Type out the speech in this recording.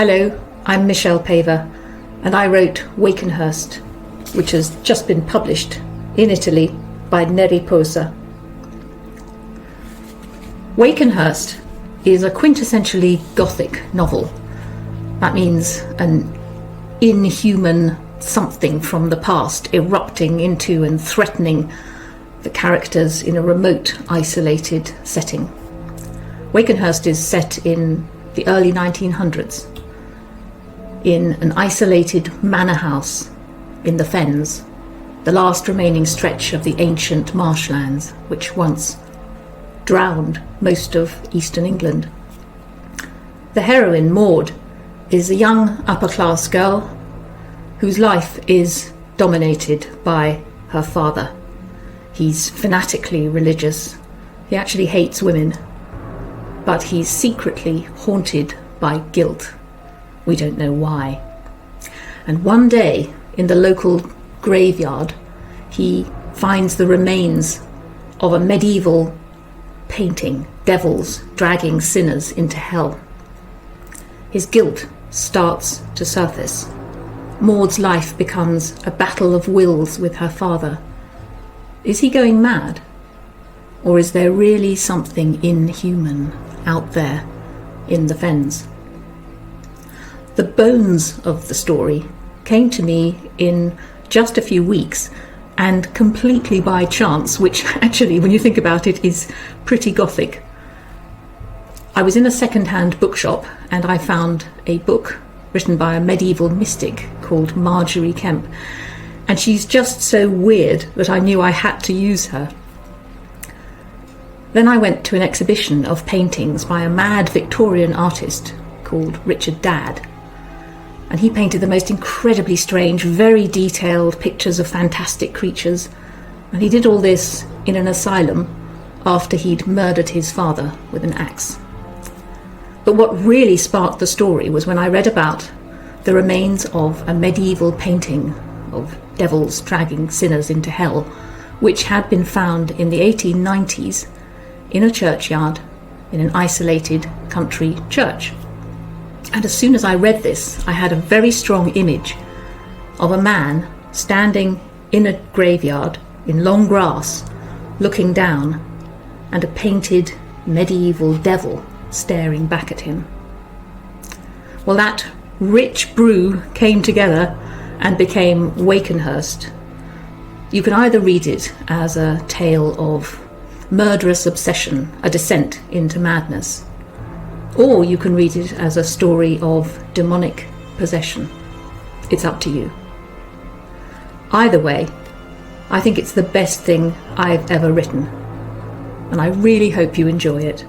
Hello, I'm Michelle Paver, and I wrote Wakenhyrst, which has just been published in Italy by Neri Pozza. Wakenhyrst is a quintessentially Gothic novel. That means an inhuman something from the past erupting into and threatening the characters in a remote, isolated setting. Wakenhyrst is set in the early 1900s in an isolated manor house in the Fens, the last remaining stretch of the ancient marshlands which once drowned most of eastern England. The heroine, Maud, is a young upper-class girl whose life is dominated by her father. He's fanatically religious. He actually hates women, but he's secretly haunted by guilt. We don't know why. And one day, in the local graveyard, he finds the remains of a medieval painting, devils dragging sinners into hell. His guilt starts to surface. Maud's life becomes a battle of wills with her father. Is he going mad? Or is there really something inhuman out there in the Fens? The bones of the story came to me in just a few weeks and completely by chance, which actually, when you think about it, is pretty Gothic. I was in a second-hand bookshop and I found a book written by a medieval mystic called Marjorie Kemp, and she's just so weird that I knew I had to use her. Then I went to an exhibition of paintings by a mad Victorian artist called Richard Dadd, and he painted the most incredibly strange, very detailed pictures of fantastic creatures, and he did all this in an asylum after he'd murdered his father with an axe. But what really sparked the story was when I read about the remains of a medieval painting of devils dragging sinners into hell, which had been found in the 1890s in a churchyard in an isolated country church. And as soon as I read this, I had a very strong image of a man standing in a graveyard in long grass, looking down, and a painted medieval devil staring back at him. Well, that rich brew came together and became Wakenhyrst. You can either read it as a tale of murderous obsession, a descent into madness, or you can read it as a story of demonic possession. It's up to you. Either way, I think it's the best thing I've ever written, and I really hope you enjoy it.